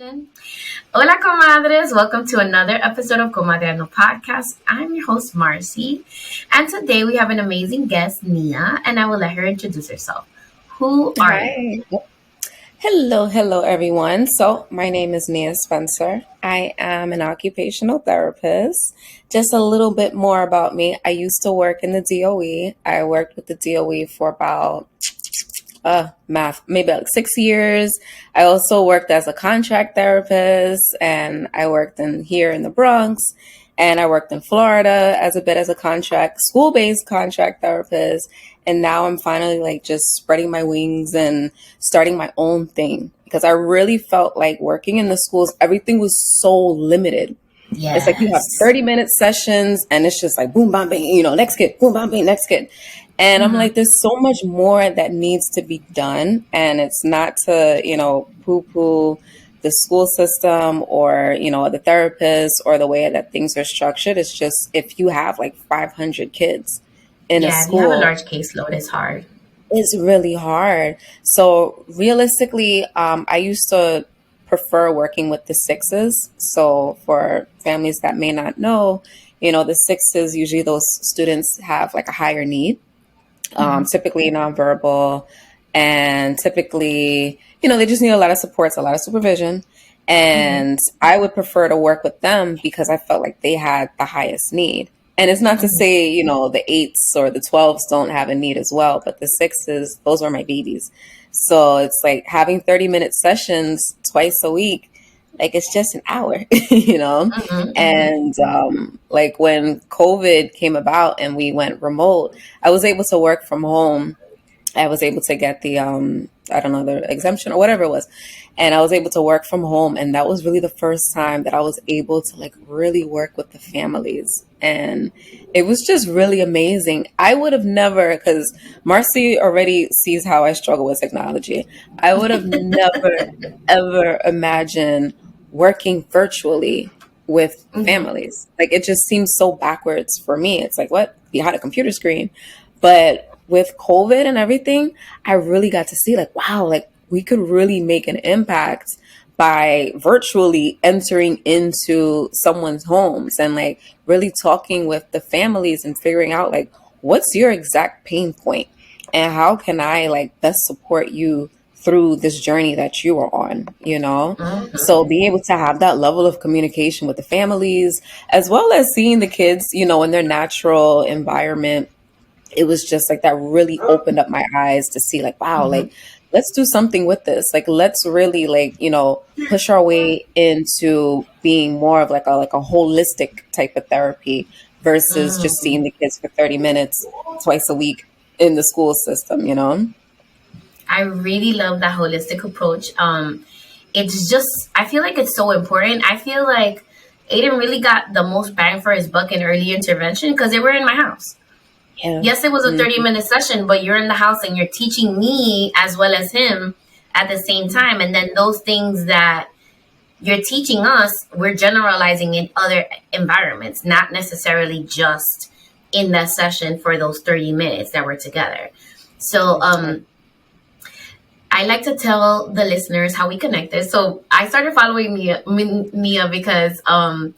introduction. Hola Comadres, welcome to another episode of Comadreando podcast. I'm your host Marcy, and today we have an amazing guest, Nia, and I will let her introduce herself. Who are you? Hi. Hello, everyone. So, my name is Nia Spencer. I am an occupational therapist. Just a little bit more about me. I used to work in the DOE. I worked with the DOE for about maybe like 6 years. I also worked as a contract therapist, and I worked in here in the Bronx, and I worked in Florida as a bit as a contract school-based contract therapist. And now I'm finally like just spreading my wings and starting my own thing because I really felt like working in the schools, everything was so limited. It's like you have Yes. 30-minute sessions and it's just like boom, bam, bang, next kid, boom, bam, bang, next kid. And I'm like, there's so much more that needs to be done. And it's not to, poo poo the school system or, the therapist or the way that things are structured. It's just if you have like 500 kids in a Yeah, if you have a school, large caseload, it's hard. it's really hard. So realistically, I used to prefer working with the sixes. So for families that may not know, the sixes, usually those students have like a higher need, typically nonverbal, and typically, they just need a lot of supports, a lot of supervision. And I would prefer to work with them because I felt like they had the highest need. And it's not to say, the eights or the 12s don't have a need as well, but the sixes, those are my babies. So it's like having 30-minute sessions twice a week, like it's just an hour, And like when COVID came about and we went remote, I was able to work from home. I was able to get the I don't know, the exemption or whatever it was. And I was able to work from home. And that was really the first time that I was able to like really work with the families. And it was just really amazing. I would have never, because Marcy already sees how I struggle with technology. I would have never, ever imagined working virtually with families. Like it just seems so backwards for me. It's like, what? You had a computer screen. But with COVID and everything, I really got to see like, wow, like we could really make an impact by virtually entering into someone's homes and like really talking with the families and figuring out like, what's your exact pain point and how can I like best support you through this journey that you are on. So being able to have that level of communication with the families, as well as seeing the kids, in their natural environment, it was just like that really opened up my eyes to see like, wow, like let's do something with this. Like, let's really like, push our way into being more of like a holistic type of therapy versus just seeing the kids for 30 minutes twice a week in the school system. I really love that holistic approach. It's just, I feel like it's so important. I feel like Aiden really got the most bang for his buck in early intervention because they were in my house. Yeah. Yes, it was a 30-minute session, but you're in the house and you're teaching me as well as him at the same time. And then those things that you're teaching us, we're generalizing in other environments, not necessarily just in that session for those 30 minutes that we're together. So I like to tell the listeners how we connected. So I started following Nia because I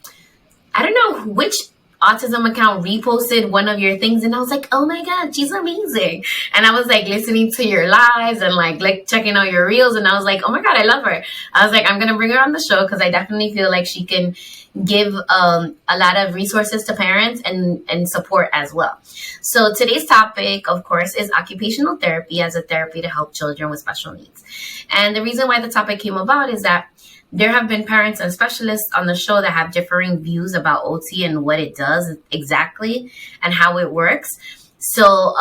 don't know which autism account reposted one of your things, and I was like, oh my god, she's amazing. And I was like listening to your lives and like checking out your reels, and I was like, oh my god, I love her. I was like, I'm gonna bring her on the show because I definitely feel like she can give a lot of resources to parents and support as well. So today's topic, of course, is occupational therapy as a therapy to help children with special needs. And the reason why the topic came about is that there have been parents and specialists on the show that have differing views about OT and what it does exactly and how it works. So,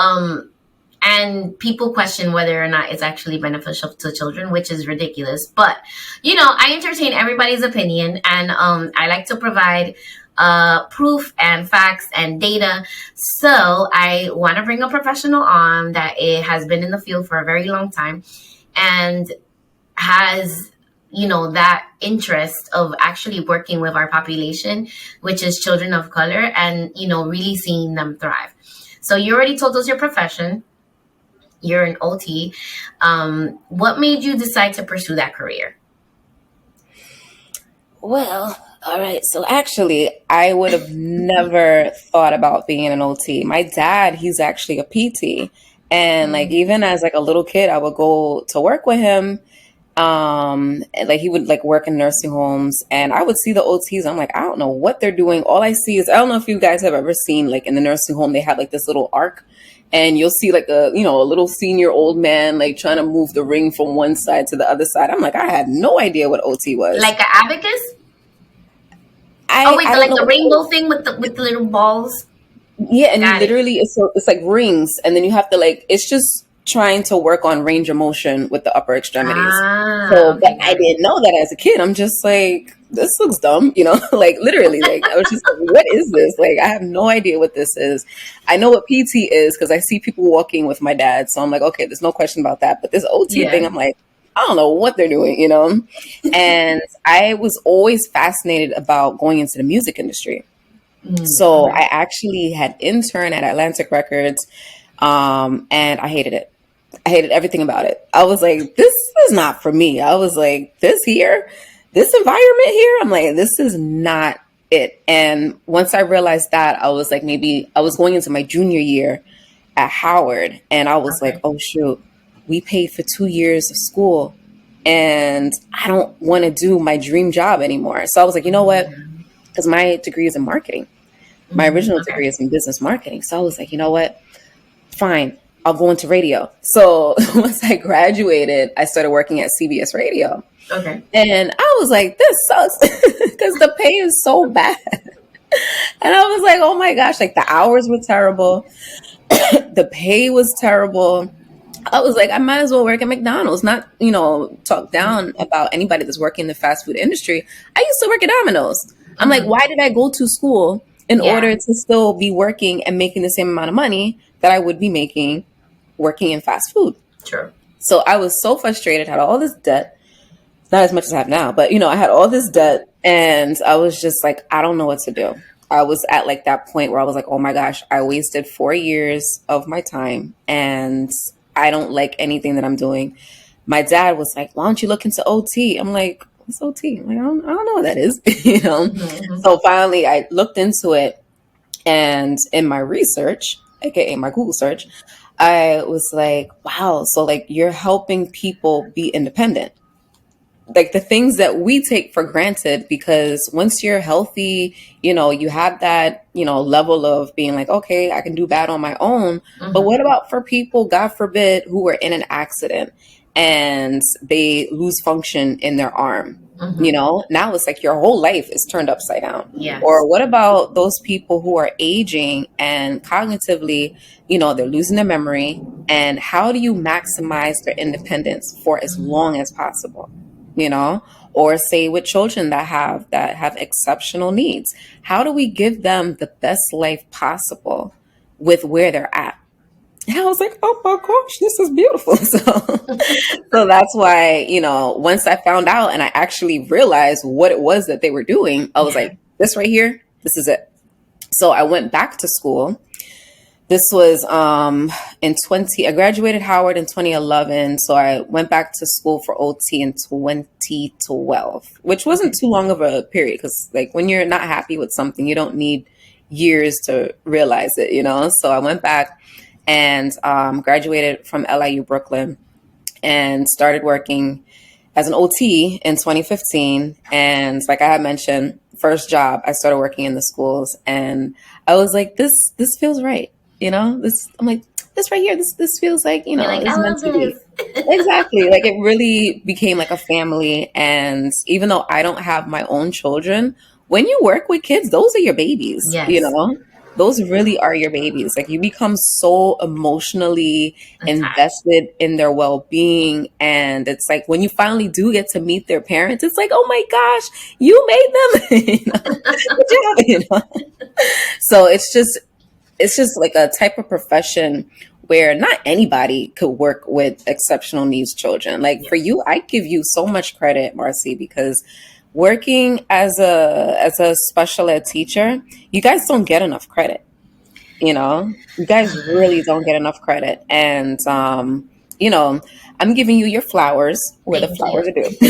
and people question whether or not it's actually beneficial to children, which is ridiculous. But, I entertain everybody's opinion, and I like to provide proof and facts and data. So I want to bring a professional on that it has been in the field for a very long time and has that interest of actually working with our population, which is children of color, and, really seeing them thrive. So you already told us your profession. You're an OT. What made you decide to pursue that career? Well, all right. So actually, I would have never thought about being an OT. My dad, he's actually a PT. And like Mm. even as like a little kid, I would go to work with him. And, like he would like work in nursing homes and I would see the OTs. I'm like, I don't know what they're doing. All I see is I don't know if you guys have ever seen like in the nursing home, they have like this little arc and you'll see like a little senior old man like trying to move the ring from one side to the other side. I'm like, I had no idea what OT was. Like an abacus? Oh I wait, I don't like know the what rainbow thing with the little balls. Yeah, and you Got it. literally it's like rings, and then you have to like it's just trying to work on range of motion with the upper extremities. Ah, So, but okay, I got it. didn't know that as a kid. I'm just like, this looks dumb, like literally, like I was just like, what is this? Like, I have no idea what this is. I know what PT is because I see people walking with my dad, so I'm like, okay, there's no question about that. But this OT thing, Yeah. I'm like, I don't know what they're doing. And I was always fascinated about going into the music industry. So Okay. I actually had interned at Atlantic Records, and I hated it. I hated everything about it. I was like, this is not for me. I was like, this environment here, I'm like, this is not it. And once I realized that, I was like, maybe I was going into my junior year at Howard, and I was like, Okay. oh shoot, we paid for 2 years of school, and I don't want to do my dream job anymore. So I was like, you know what? Because my degree is in marketing. My original Okay. degree is in business marketing. So I was like, you know what? Fine, I'll go into radio. So once I graduated, I started working at CBS Radio. Okay. And I was like, this sucks because the pay is so bad. And I was like, oh my gosh, like the hours were terrible. The pay was terrible. I was like, I might as well work at McDonald's, not, talk down about anybody that's working in the fast food industry. I used to work at Domino's. I'm like, Mm-hmm. why did I go to school in Yeah. order to still be working and making the same amount of money that I would be making working in fast food? True. So I was so frustrated, had all this debt, not as much as I have now, but I had all this debt and I was just like, I don't know what to do. I was at like that point where I was like, oh my gosh, I wasted 4 years of my time and I don't like anything that I'm doing. My dad was like, why don't you look into OT? I'm like, what's OT? I'm like, I don't know what that is, Mm-hmm. So finally I looked into it and in my research, aka my Google search, I was like, wow, so like you're helping people be independent, like the things that we take for granted, because once you're healthy, you have that, level of being like, okay, I can do bad on my own. But Mm-hmm. what about for people, God forbid, who were in an accident and they lose function in their arm? Mm-hmm. Now it's like your whole life is turned upside down. Yes. Or what about those people who are aging and cognitively, they're losing their memory? And how do you maximize their independence for as long as possible? you know or say with children that have exceptional needs, how do we give them the best life possible with where they're at? And I was like, oh my gosh, this is beautiful. So that's why, once I found out and I actually realized what it was that they were doing, I was Yeah. like, this right here, this is it. So I went back to school. This was I graduated Howard in 2011, so I went back to school for OT in 2012, which wasn't Okay. too long of a period, because like when you're not happy with something, you don't need years to realize it. So I went back and graduated from LIU Brooklyn and started working as an OT in 2015. And like I had mentioned, first job, I started working in the schools, and I was like, this feels right. I'm like, this right here, this feels like, You're like, I it's meant love to be. this. Exactly. Like it really became like a family. And even though I don't have my own children, when you work with kids, those are your babies. Yes. Those really are your babies. Like you become so emotionally Attached. invested in their well-being. And it's like when you finally do get to meet their parents, it's like, oh my gosh, you made them. Good job. So it's just like a type of profession where not anybody could work with exceptional needs children. Like for Yes. you, I give you so much credit, Marcy, because working as a special ed teacher, you guys don't get enough credit. You guys really don't get enough credit. And you know, I'm giving you your flowers where the Thank flowers you. are due.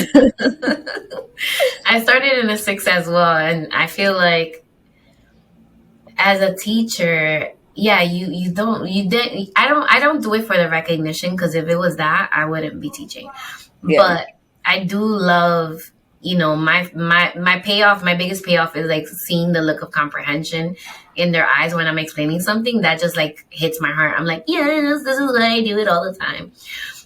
I started in a 6 as well, and I feel like as a teacher, yeah, you don't you did I don't do it for the recognition, because if it was that, I wouldn't be teaching. Yeah. But I do love, my payoff, my biggest payoff is like seeing the look of comprehension in their eyes when I'm explaining something. That just like hits my heart. I'm like, yes, this is why I do it all the time.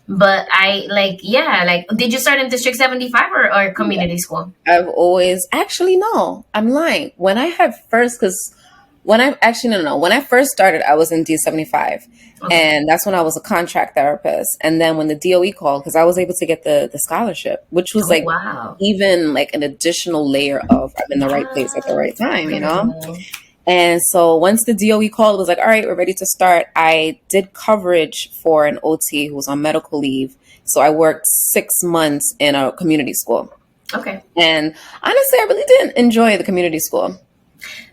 But I like, yeah, like, did you start in District 75 or community school? I've always actually no, I'm lying. When I had first, because when I actually no, when I first started, I was in D75, Okay. and that's when I was a contract therapist. And then when the DOE called, because I was able to get the scholarship, which was Oh, like wow. even like an additional layer of I'm in the right place at the right time, you know. Girl. And so once the DOE called, it was like, all right, we're ready to start. I did coverage for an OT who was on medical leave. So I worked 6 months in a community school. Okay. And honestly, I really didn't enjoy the community school.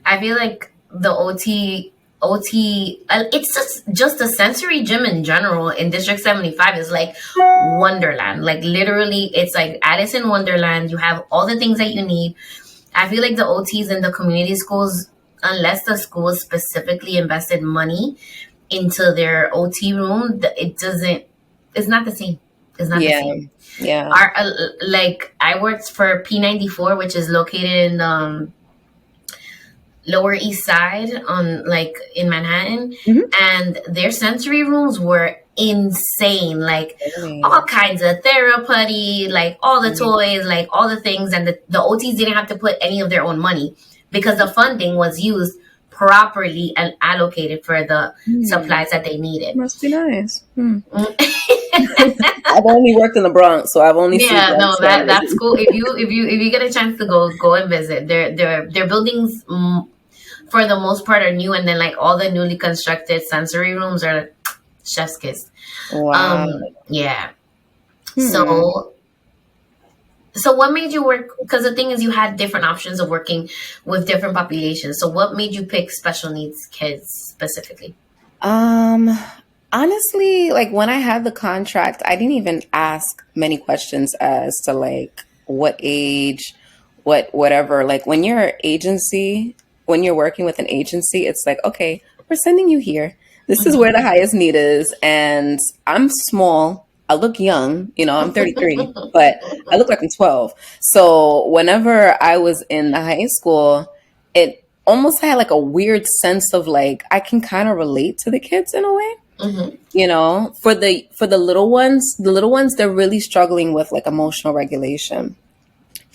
I feel like the OT, it's just a sensory gym in general in District 75 is like Wonderland. Like literally, it's like Alice in Wonderland. You have all the things that you need. I feel like the OTs in the community schools, unless the school specifically invested money into their OT room, it's not the same. It's not the Yeah. same. Yeah. Like I worked for P94, which is located in Lower East Side on like in Manhattan, and their sensory rooms were insane. Like all kinds of therapy, like all the toys, like all the things, and the OTs didn't have to put any of their own money because the funding was used properly and allocated for the supplies that they needed. Must be nice. I've only worked in the Bronx, so I've only seen that's cool. If you get a chance to go and visit, their buildings for the most part are new, and then like all the newly constructed sensory rooms are chef's kiss. Wow. Yeah. So what made you work? Because the thing is, you had different options of working with different populations. So what made you pick special needs kids specifically? Honestly, like when I had the contract, I didn't even ask many questions as to like what age, whatever. Like when when you're working with an agency, it's like, okay, we're sending you here. This is where the highest need is. And I'm small. I look young, I'm 33, but I look like I'm 12. So whenever I was in the high school, it almost had like a weird sense of like, I can kind of relate to the kids in a way. For the little ones, they're really struggling with like emotional regulation,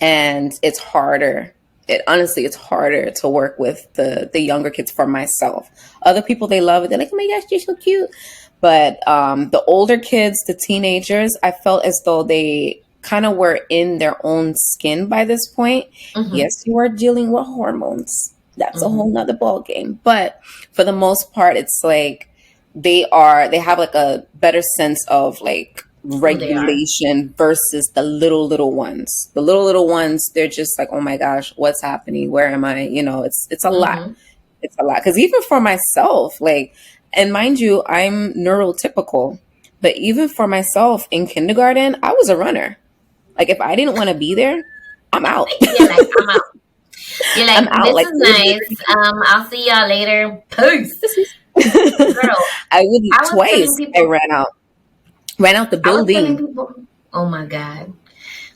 and it's harder. It's harder to work with the younger kids for myself. Other people, they love it. They're like, oh my gosh, you're so cute. But the older kids, the teenagers, I felt as though they kind of were in their own skin by this point. Yes, you are dealing with hormones. That's a whole nother ball game. But for the most part, it's like they have like a better sense of like regulation versus the little ones. The little ones, they're just like, oh my gosh, what's happening? Where am I? It's a lot. It's a lot. Because even for myself, like, and mind you, I'm neurotypical, but even for myself in kindergarten, I was a runner. Like if I didn't want to be there, I'm out. You're like, I'm out. You're like, this like, is nice. I'll see y'all later. Peace. Girl, I would twice. I ran out the building. Oh my God.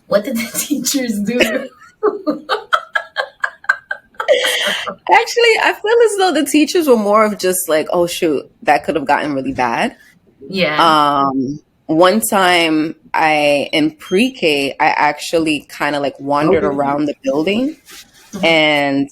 What did the teachers do? Actually, I feel as though the teachers were more of just like, oh shoot, that could have gotten really bad. Yeah. One time in pre-K, I actually kind of like wandered around the building, and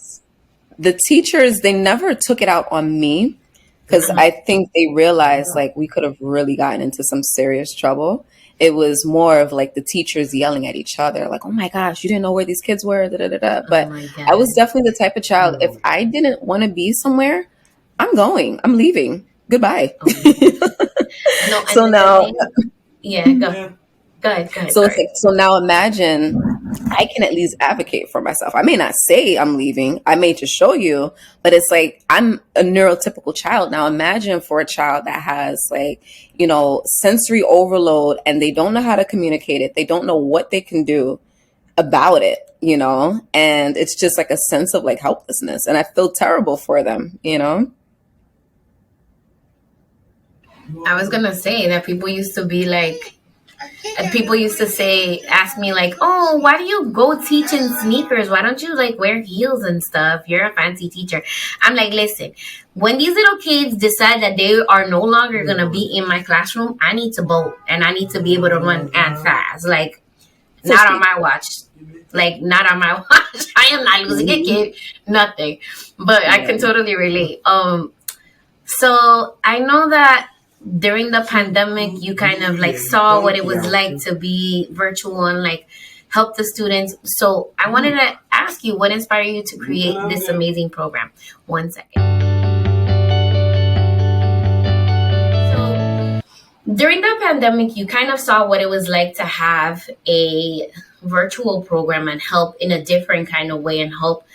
the teachers, they never took it out on me. Because I think they realized like we could have really gotten into some serious trouble. It was more of like the teachers yelling at each other, like, oh my gosh, you didn't know where these kids were. Da, da, da, da. But I was definitely the type of child, if I didn't want to be somewhere, I'm going. I'm leaving. Goodbye. So now... Yeah, go ahead. So now imagine I can at least advocate for myself. I may not say I'm leaving, I may just show you, but it's like I'm a neurotypical child. Now imagine for a child that has like, sensory overload and they don't know how to communicate it. They don't know what they can do about it, and it's just like a sense of like helplessness. And I feel terrible for them. I was gonna say that people used to be like, people used to ask me like, oh, why do you go teach in sneakers? Why don't you like wear heels and stuff? You're a fancy teacher. I'm like, listen, when these little kids decide that they are no longer going to be in my classroom, I need to bolt and I need to be able to run and fast. Like, not on my watch. Like, not on my watch. I am not losing a kid. Nothing. But I can totally relate. So I know that during the pandemic, you kind of like saw what it was like to be virtual and like help the students. So I wanted to ask you, what inspired you to create this amazing program? 1 second. So during the pandemic, you kind of saw what it was like to have a virtual program and help in a different kind of way and help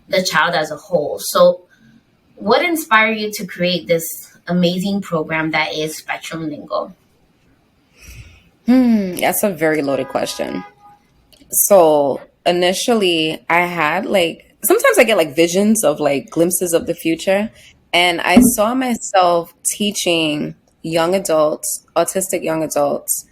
the child as a whole. So what inspired you to create this amazing program that is Spectrum Lingo? That's a very loaded question. So initially I had like, sometimes I get like visions of like glimpses of the future. And I saw myself teaching young adults, autistic young adults.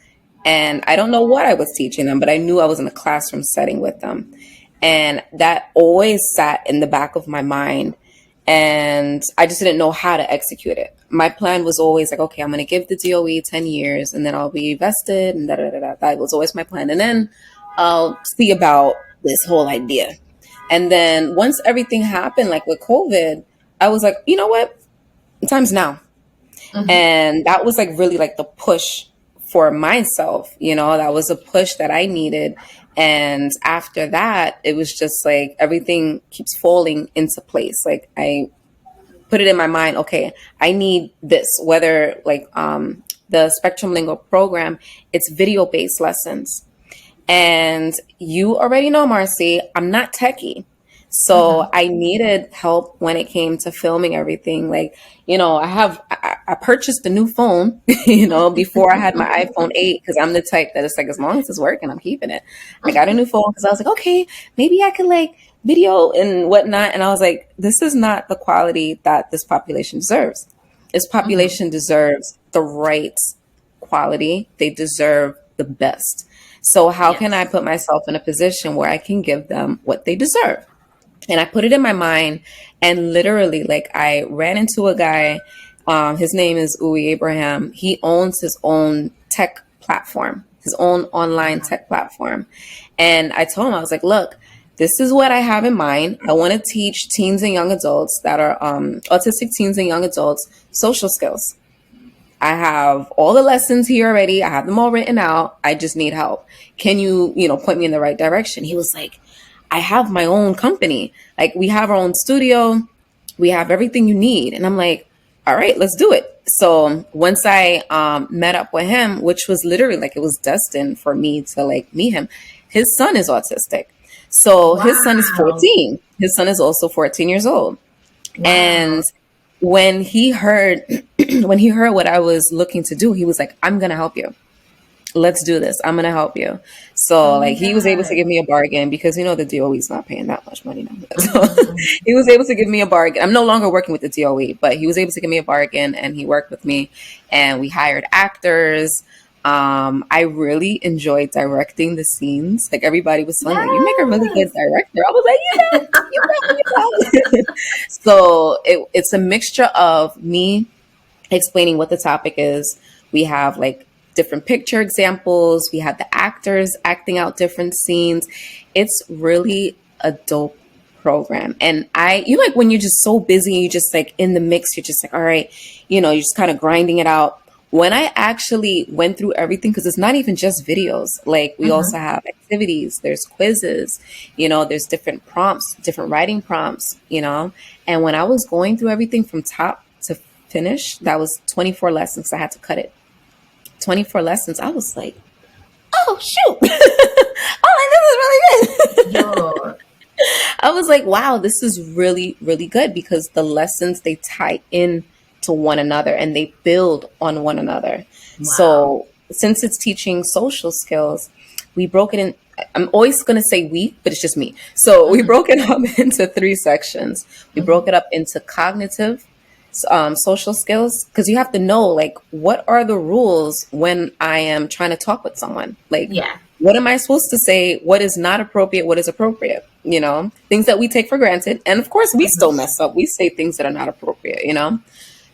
And I don't know what I was teaching them, but I knew I was in a classroom setting with them. And that always sat in the back of my mind. And I just didn't know how to execute it. My plan was always like, okay, I'm going to give the DOE 10 years and then I'll be vested and da. That was always my plan. And then I'll see about this whole idea. And then once everything happened, like with COVID, I was like, you know what? Time's now. Mm-hmm. And that was like really like the push for myself. That was a push that I needed. And after that, it was just like everything keeps falling into place. Like I put it in my mind, okay, I need this, whether like the Spectrum Lingo program, it's video-based lessons. And you already know, Marcy, I'm not techie. So I needed help when it came to filming everything. Like, I purchased a new phone, before I had my iPhone 8, because I'm the type that it's like, as long as it's working, I'm keeping it. I got a new phone because I was like, okay, maybe I could like video and whatnot. And I was like, this is not the quality that this population deserves. This population deserves the right quality. They deserve the best. So how can I put myself in a position where I can give them what they deserve? And I put it in my mind, and literally, like, I ran into a guy. His name is Uwe Abraham. He owns his own tech platform, his own online tech platform. And I told him, I was like, look, this is what I have in mind. I want to teach teens and young adults that are autistic teens and young adults social skills. I have all the lessons here already. I have them all written out. I just need help. Can you, point me in the right direction? He was like, I have my own company. Like, we have our own studio. We have everything you need. And I'm like, all right, let's do it. So once I met up with him, which was literally like, it was destined for me to like meet him. His son is autistic. So his son is 14. His son is also 14 years old. Wow. And when he heard what I was looking to do, he was like, I'm going to help you. Let's do this. I'm going to help you. So he was able to give me a bargain because, the DOE is not paying that much money now. So he was able to give me a bargain. I'm no longer working with the DOE, but he was able to give me a bargain and he worked with me and we hired actors. I really enjoyed directing the scenes. Like everybody was saying, like, you make a really good director. I was like, you know. So it's a mixture of me explaining what the topic is. We have like different picture examples. We have the actors acting out different scenes. It's really a dope program. And like when you're just so busy, you're just like in the mix, you're just like, all right, you're just kind of grinding it out. When I actually went through everything, because it's not even just videos, like we also have activities, there's quizzes, there's different prompts, different writing prompts, and when I was going through everything from top to finish, that was 24 lessons. I had to cut it. 24 lessons. I was like, oh, shoot. Oh, like, this is really good. Yo. I was like, wow, this is really, really good because the lessons, they tie in to one another and they build on one another. Wow. So since it's teaching social skills, we broke it in. I'm always going to say we, but it's just me. So we broke it up into 3 sections. We broke it up into cognitive, social skills, because you have to know, like, what are the rules when I am trying to talk with someone? Like, Yeah. what am I supposed to say? What is not appropriate? What is appropriate? You know, things that we take for granted. And of course, we still mess up. We say things that are not appropriate, you know?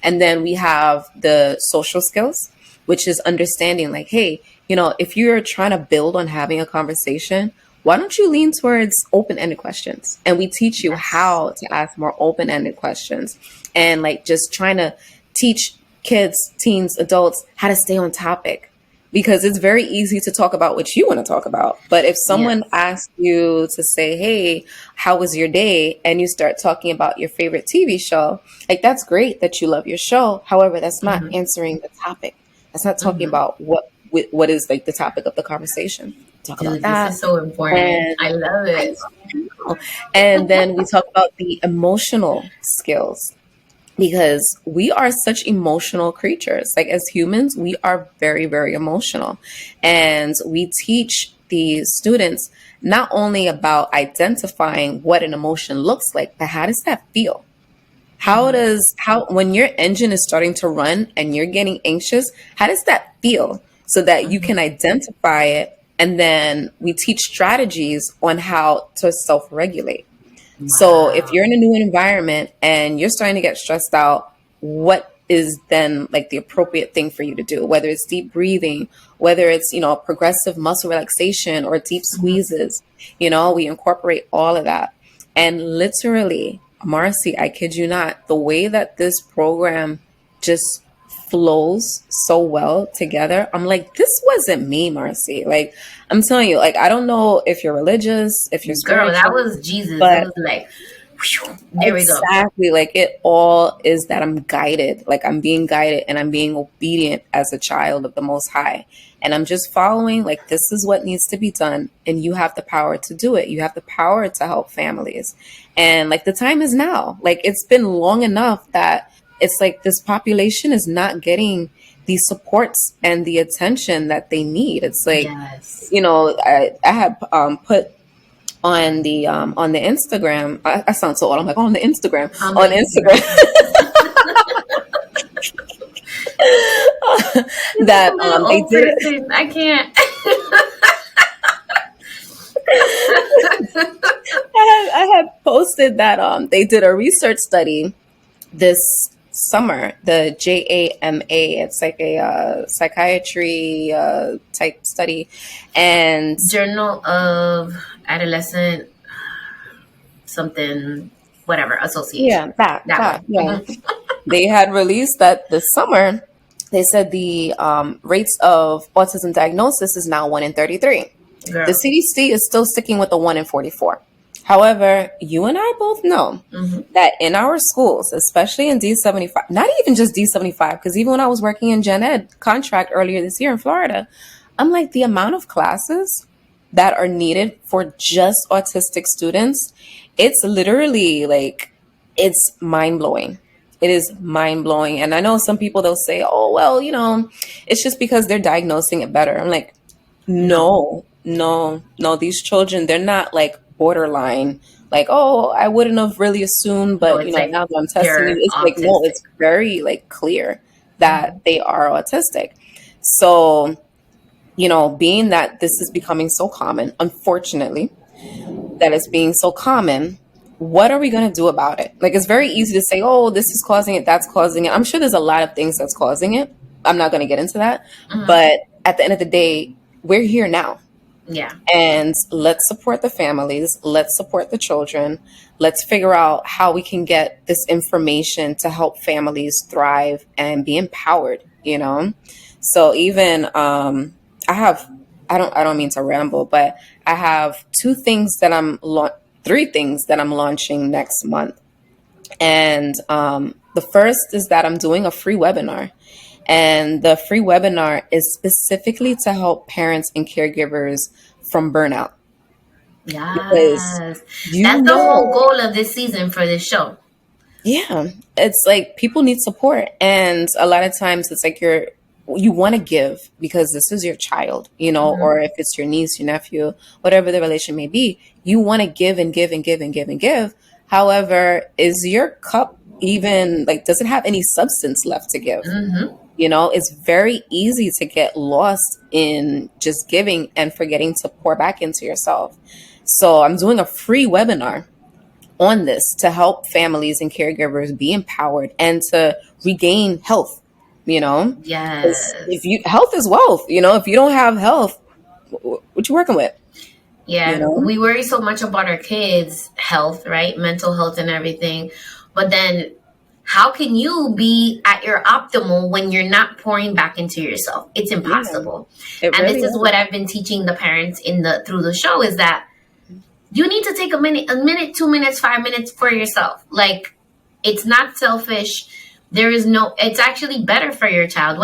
And then we have the social skills, which is understanding, like, hey, you know, if you're trying to build on having a conversation, why don't you lean towards open-ended questions? And we teach you how to ask more open-ended questions, and like just trying to teach kids, teens, adults how to stay on topic, because it's very easy to talk about what you want to talk about. But if someone asks you to say, hey, how was your day? And you start talking about your favorite TV show, like, that's great that you love your show. However, that's not answering the topic. That's not talking about what is like the topic of the conversation. Talk about that. This is so important. And I love it. And then we talk about the emotional skills, because we are such emotional creatures. Like, as humans, we are very, very emotional. And we teach the students not only about identifying what an emotion looks like, but how does that feel? When your engine is starting to run and you're getting anxious, how does that feel? So that you can identify it. And then we teach strategies on how to self-regulate. Wow. So if you're in a new environment and you're starting to get stressed out, what is then like the appropriate thing for you to do? Whether it's deep breathing, whether it's, you know, progressive muscle relaxation or deep squeezes, you know, we incorporate all of that. And literally, Marcy, I kid you not, the way that this program just flows so well together, I'm like, this wasn't me, Marcy. Like, I'm telling you, like, I don't know if you're religious, if you're spiritual. Girl, that was Jesus. But it was like, whew, there we go. Exactly. Like, it all is that I'm guided. Like, I'm being guided and I'm being obedient as a child of the Most High. And I'm just following, like, this is what needs to be done. And you have the power to do it. You have the power to help families. And like, the time is now. Like, it's been long enough that it's like this population is not getting the supports and the attention that they need. It's like, you know, I had put on the Instagram. I sound so old. I'm like, on the Instagram. On Instagram. That they did it. I can't. I had posted that they did a research study this summer, the JAMA. It's like a psychiatry type study, and Journal of Adolescent something, whatever, association. Yeah, that yeah. They had released that this summer. They said the rates of autism diagnosis is now 1 in 33. Girl. The CDC is still sticking with the 1 in 44. However, you and I both know that in our schools, especially in D75, not even just D75, because even when I was working in Gen Ed contract earlier this year in Florida, I'm like, the amount of classes that are needed for just autistic students, it's literally like, it's mind-blowing. It is mind-blowing. And I know some people, they'll say, oh, well, you know, it's just because they're diagnosing it better. I'm like, no, these children, they're not like borderline, like, oh, I wouldn't have really assumed, but you know, like, now that I'm testing it, it's autistic. Like, no, it's very like clear that they are autistic. So, you know, being that this is becoming so common, unfortunately, that it's being so common, what are we going to do about it? Like, it's very easy to say, oh, this is causing it, that's causing it. I'm sure there's a lot of things that's causing it. I'm not going to get into that. But at the end of the day, we're here now. Yeah. And let's support the families. Let's support the children. Let's figure out how we can get this information to help families thrive and be empowered, you know? So even, I don't mean to ramble, but I have three things that I'm launching next month. And the first is that I'm doing a free webinar. And the free webinar is specifically to help parents and caregivers from burnout. Because Yes. you That's the whole know, goal of this season for this show. yeah, it's like people need support. And a lot of times it's like you want to give because this is your child, Mhm. or if it's your niece, your nephew, whatever the relation may be, you want to give and give and give and give and give. However, is your cup even like, does it have any substance left to give? Mhm. It's very easy to get lost in just giving and forgetting to pour back into yourself. So I'm doing a free webinar on this to help families and caregivers be empowered and to regain health. 'Cause if Yes. you health is wealth. If you don't have health, what you working with? Yeah, we worry so much about our kids' health, right? Mental health and everything. But then how can you be at your optimal when you're not pouring back into yourself? It's Yeah, impossible. it And really this is is. what I've been teaching the parents through the show is that you need to take a minute, 2 minutes, 5 minutes for yourself. Like, it's not selfish. It's actually better for your child.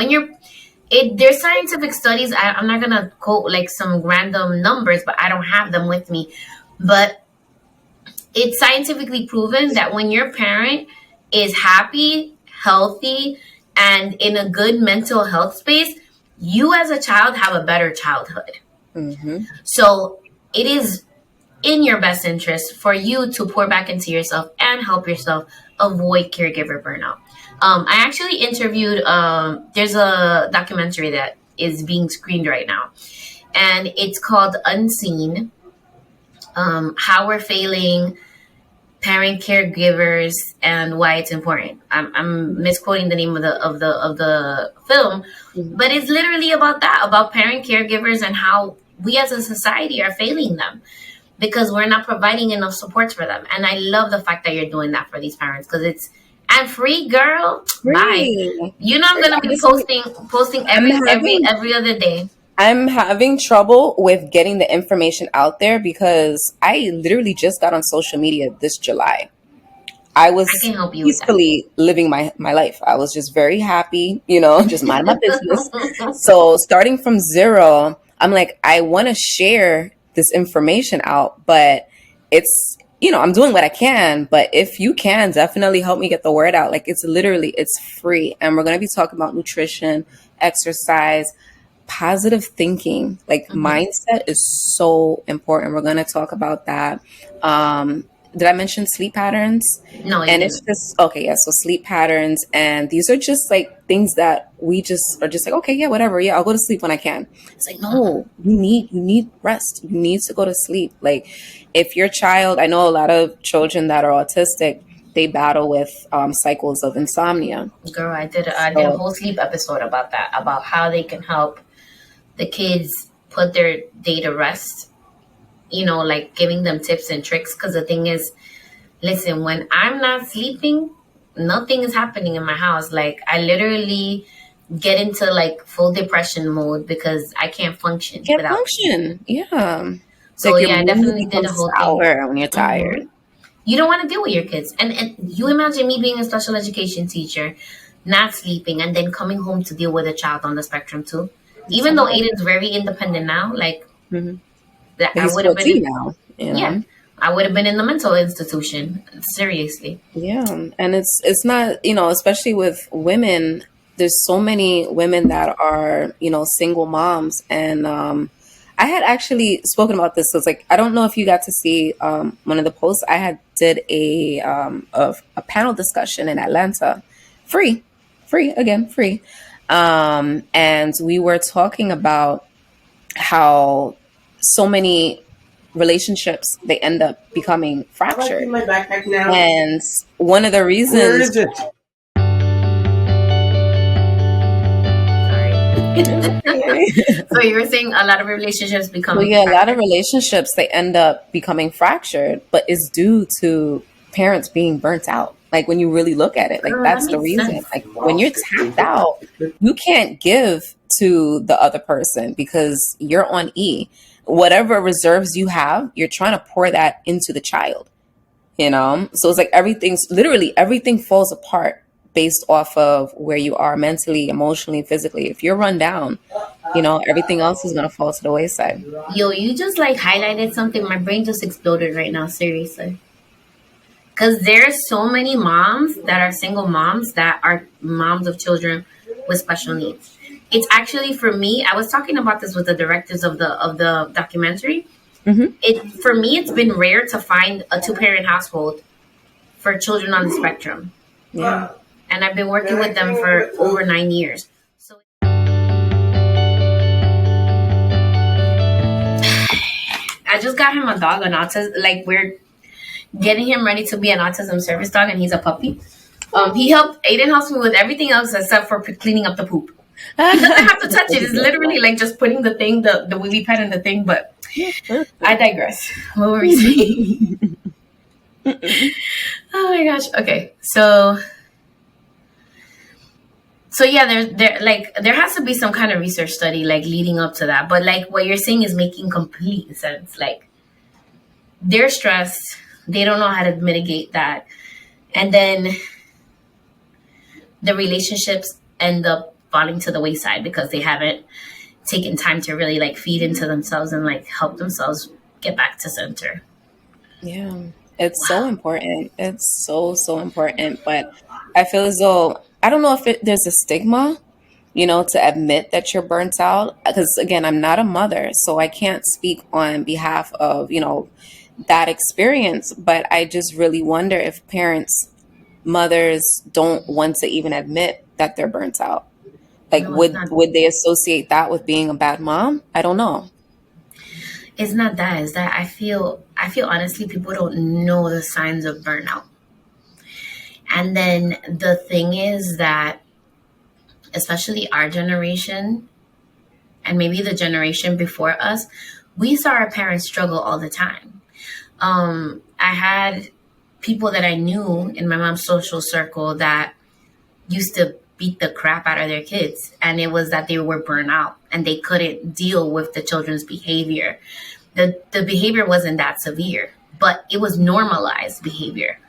There's scientific studies. I'm not going to quote like some random numbers, but I don't have them with me. But it's scientifically proven that when your parent is happy, healthy, and in a good mental health space, you as a child have a better childhood. Mm-hmm. So it is in your best interest for you to pour back into yourself and help yourself avoid caregiver burnout. I actually interviewed, there's a documentary that is being screened right now, and it's called Unseen, How We're Failing Parent Caregivers and Why It's Important. I'm misquoting the name of the film, Mm-hmm. but it's literally about that, about parent caregivers and how we as a society are failing them because we're not providing enough supports for them. And I love the fact that you're doing that for these parents because it's and free, girl. Bye. Free. I'm gonna be posting I'm having every other day. I'm having trouble with getting the information out there because I literally just got on social media this July. I was I can help you with that. peacefully living my life. I was just very happy, just minding my business. So starting from zero, I'm like, I want to share this information out, but it's, I'm doing what I can. But if you can, definitely help me get the word out. Like it's free. And we're going to be talking about nutrition, exercise, positive thinking. Like mindset is so important. We're going to talk about that. Did I mention sleep patterns? No, you And it's didn't. just okay, yeah. So sleep patterns, and these are just like things that we just are just like, okay, yeah, whatever, yeah, I'll go to sleep when I can. It's like, no, you need rest. You need to go to sleep. Like, if your child, I know a lot of children that are autistic, they battle with cycles of insomnia. Girl, I did a So whole sleep episode about that, about how they can help the kids put their day to rest, like giving them tips and tricks. Because the thing is, listen, when I'm not sleeping, nothing is happening in my house. Like, I literally get into like full depression mode because I can't function can't without sleep. function. Yeah, it's So like your yeah, I mood definitely did a becomes whole thing. sour when you're hmm tired. You don't want to deal with your kids. And you imagine me being a special education teacher, not sleeping, and then coming home to deal with a child on the spectrum too. It's a Even though lot. Aiden's very independent now, like Mhm. that, But I he's would have been 14 in, now. yeah, I would have been in the mental institution. Seriously. Yeah, and it's not, especially with women, there's so many women that are, single moms. And I had actually spoken about this. So it's like, I don't know if you got to see one of the posts. I had did a panel discussion in Atlanta, free, free again, free. And we were talking about how so many relationships, they end up becoming How about fractured. in my backpack now? And one of the Where reasons, is it? Sorry. So you were saying a lot of relationships well, become yeah, a lot of fractured? relationships, they end up becoming fractured, but it's due to parents being burnt out. Like, when you really look at it, like, Girl, that that's the makes reason. sense. Like, when you're tapped out, you can't give to the other person because you're on E. Whatever reserves you have, you're trying to pour that into the child. So it's like literally everything falls apart based off of where you are mentally, emotionally, physically. If you're run down, everything else is going to fall to the wayside. Yo, you just like highlighted something. My brain just exploded right now, seriously. Because there's so many moms that are single moms that are moms of children with special needs. It's actually, for me, I was talking about this with the directors of the documentary. For me, it's been rare to find a 2-parent household for children on the spectrum. Yeah. And I've been working with them for over 9 years. So I just got him a dog on autism. Like, we're getting him ready to be an autism service dog, and he's a puppy. Aiden helps me with everything else except for cleaning up the poop. He doesn't have to touch it. It's literally like just putting the thing, the wheelie pad in the thing. But I digress. What were we saying? Oh my gosh. Okay. So yeah, there has to be some kind of research study like leading up to that. But like what you're saying is making complete sense. Like, they're stressed. They don't know how to mitigate that. And then the relationships end up falling to the wayside because they haven't taken time to really like feed into themselves and like help themselves get back to center. Yeah, it's so important. It's so important. But I feel as though, I don't know if there's a stigma, to admit that you're burnt out. Because again, I'm not a mother, so I can't speak on behalf of, that experience. But I just really wonder if mothers don't want to even admit that they're burnt out. Like, No, would they associate that with being a bad mom? I don't know. It's not that. It's that I feel honestly people don't know the signs of burnout. And then the thing is that, especially our generation and maybe the generation before us, we saw our parents struggle all the time. I had people that I knew in my mom's social circle that used to beat the crap out of their kids. And it was that they were burnt out and they couldn't deal with the children's behavior. The behavior wasn't that severe, but it was normalized behavior.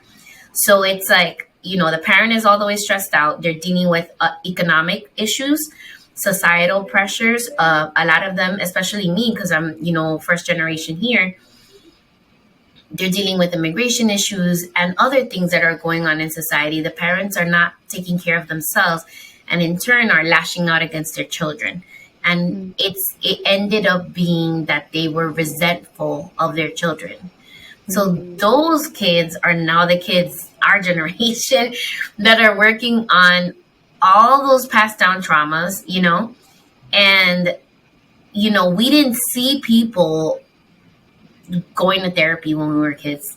So it's like, the parent is all the way stressed out. They're dealing with economic issues, societal pressures. A lot of them, especially me, because I'm, first generation here, they're dealing with immigration issues and other things that are going on in society. The parents are not taking care of themselves and in turn are lashing out against their children. And it ended up being that they were resentful of their children. So those kids are now the kids, our generation, that are working on all those passed down traumas, and, we didn't see people going to therapy when we were kids.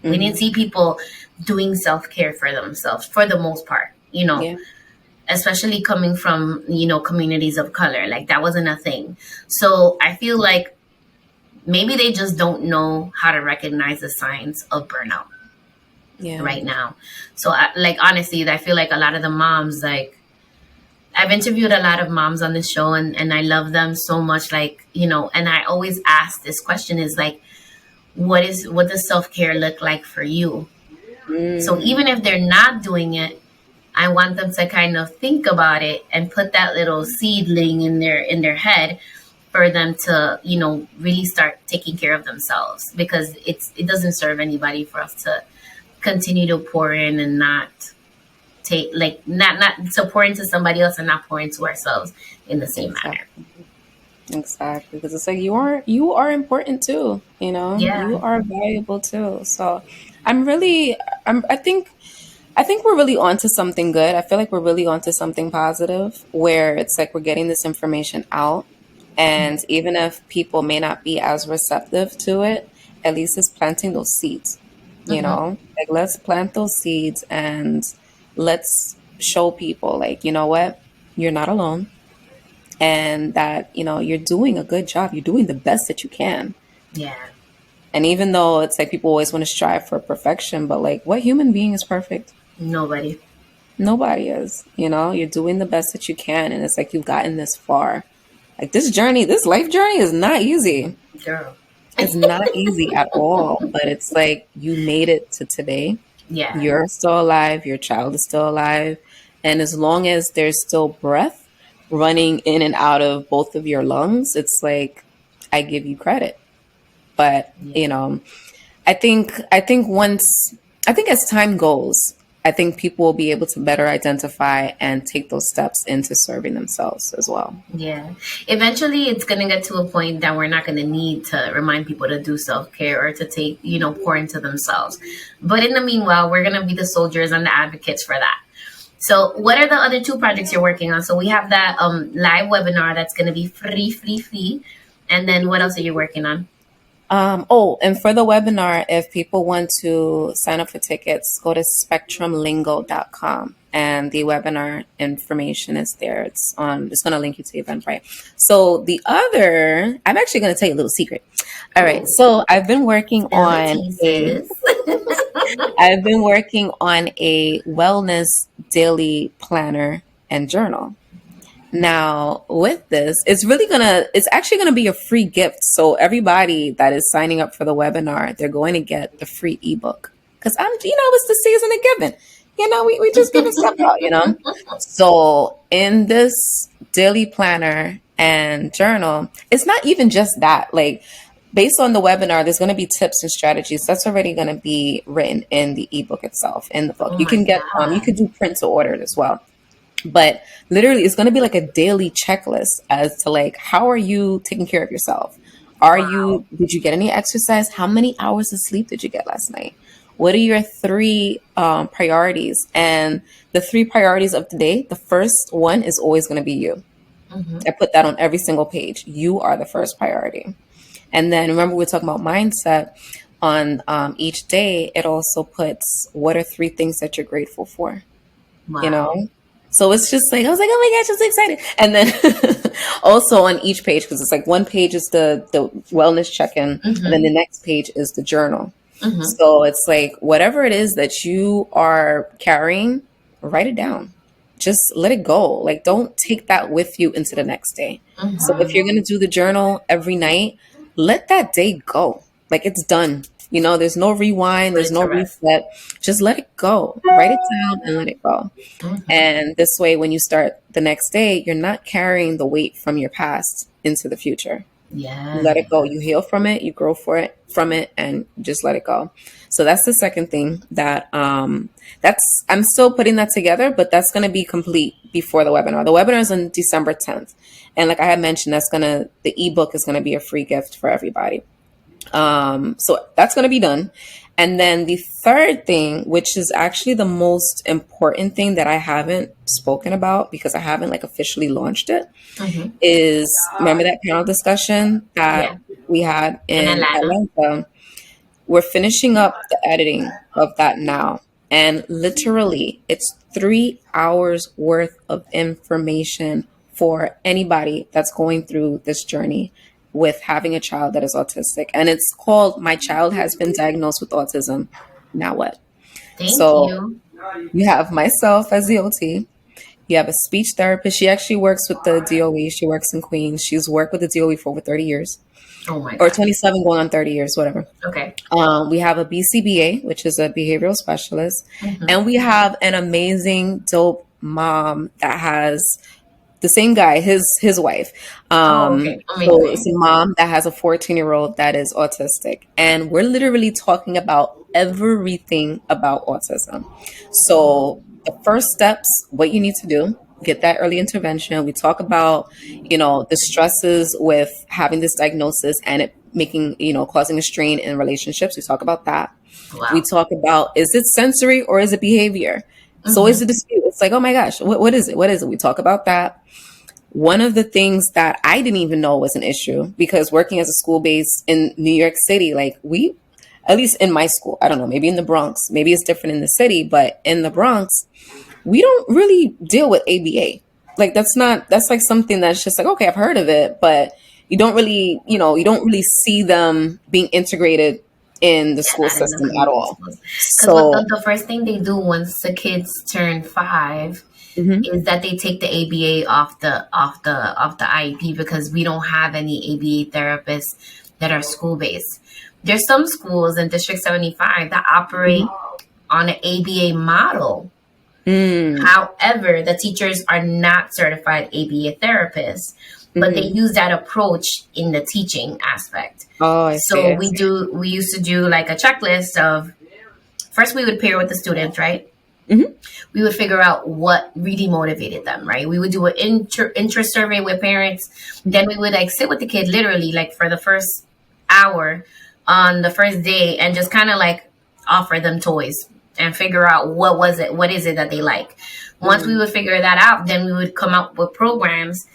We didn't see people doing self-care for themselves for the most part, especially coming from, communities of color. Like, that wasn't a thing. So I feel like maybe they just don't know how to recognize the signs of burnout right now. So honestly, I feel like a lot of the moms, like, I've interviewed a lot of moms on this show and I love them so much. Like, and I always ask this question is like, what does self-care look like for you? So even if they're not doing it, I want them to kind of think about it and put that little seedling in their head for them to, really start taking care of themselves, because it doesn't serve anybody for us to continue to pour in and not to pour into somebody else and not pour into ourselves in the same manner. Exactly, because it's like you are important too. You are valuable too. So I think we're really onto something good. I feel like we're really onto something positive, where it's like we're getting this information out, and even if people may not be as receptive to it, at least it's planting those seeds. Like, let's plant those seeds and let's show people, like, what, you're not alone. And that, you're doing a good job. You're doing the best that you can. Yeah. And even though it's like people always want to strive for perfection, but like, what human being is perfect? Nobody is. You're doing the best that you can. And it's like you've gotten this far. Like, this life journey is not easy. Girl. It's not easy at all. But it's like you made it to today. Yeah. You're still alive, your child is still alive. And as long as there's still breath running in and out of both of your lungs, it's like, I give you credit. But, Yeah. I think as time goes, I think people will be able to better identify and take those steps into serving themselves as well. Yeah. Eventually, it's going to get to a point that we're not going to need to remind people to do self care or to take, pour into themselves. But in the meanwhile, we're going to be the soldiers and the advocates for that. So, what are the other two projects you're working on? So, we have that live webinar that's going to be free. And then, what else are you working on? And for the webinar, if people want to sign up for tickets, go to spectrumlingo.com and the webinar information is there. It's going to link you to Eventbrite. So the other, I'm actually going to tell you a little secret. All right. So I've been working on I've been working on a wellness daily planner and journal. Now, with this, it's actually gonna be a free gift. So everybody that is signing up for the webinar, they're going to get the free ebook. Because it's the season of giving. We just giving stuff out. So in this daily planner and journal, it's not even just that. Like, based on the webinar, there's going to be tips and strategies. That's already going to be written in the ebook itself, in the book. Oh you can get, you could do print to order as well. But literally, it's going to be like a daily checklist as to like, how are you taking care of yourself? Did you get any exercise? How many hours of sleep did you get last night? What are your three priorities? And the three priorities of today, the first one is always going to be you. Mm-hmm. I put that on every single page. You are the first priority. And then remember, we're talking about mindset on each day. It also puts, what are three things that you're grateful for? Wow. So it's just like, I was like, oh my gosh, I'm so excited. And then also on each page, because it's like one page is the wellness check-in, mm-hmm. and then the next page is the journal. Mm-hmm. So it's like, whatever it is that you are carrying, write it down. Just let it go. Like, don't take that with you into the next day. Mm-hmm. So if you're going to do the journal every night, let that day go. Like, it's done. There's no rewind. There's no reset. Just let it go. Write it down and let it go. Mm-hmm. And this way, when you start the next day, you're not carrying the weight from your past into the future. Yeah. Let it go. You heal from it. You grow from it, and just let it go. So that's the second thing that I'm still putting that together, but that's going to be complete before the webinar. The webinar is on December 10th. And like I had mentioned, the ebook is going to be a free gift for everybody. So that's going to be done. And then the third thing, which is actually the most important thing that I haven't spoken about because I haven't officially launched it, mm-hmm. is remember that panel discussion that we had in Atlanta? We're finishing up the editing of that now. And literally it's 3 hours worth of information for anybody that's going through this journey with having a child that is autistic. And it's called My Child Has Been Diagnosed with Autism. Now what? Thank you. You have myself as the OT. You have a speech therapist. She actually works with the DOE. She works in Queens. She's worked with the DOE for over 30 years. Oh my God. Or 27 going on 30 years, whatever. Okay. We have a BCBA, which is a behavioral specialist. Mm-hmm. And we have an amazing, dope mom that has the same guy, his wife. Okay. So it's a mom that has a 14-year-old that is autistic. And we're literally talking about everything about autism. So the first steps, what you need to do, get that early intervention. We talk about, the stresses with having this diagnosis and it making, causing a strain in relationships. We talk about that. Wow. We talk about, is it sensory or is it behavior? Mm-hmm. So is it dispute? It's like, oh my gosh, what is it? What is it? We talk about that. One of the things that I didn't even know was an issue, because working as a school base in New York City, at least in my school, I don't know, maybe in the Bronx, maybe it's different in the city, but in the Bronx, we don't really deal with ABA. That's something that's just okay, I've heard of it, but you don't really, you don't really see them being integrated in the school system at all. So the first thing they do once the kids turn 5 mm-hmm. is that they take the ABA off the IEP, because we don't have any ABA therapists that are school based. There's some schools in District 75 that operate on an ABA model. However, the teachers are not certified ABA therapists, but they use that approach in the teaching aspect. Oh, I So see. we used to do like a checklist of, first we would pair with the students, right? We would figure out what really motivated them, right? We would do an interest survey with parents. Then we would like sit with the kid literally like for the first hour on the first day and just kind of like offer them toys and figure out what is it that they like. Once we would figure that out, then we would come up with programs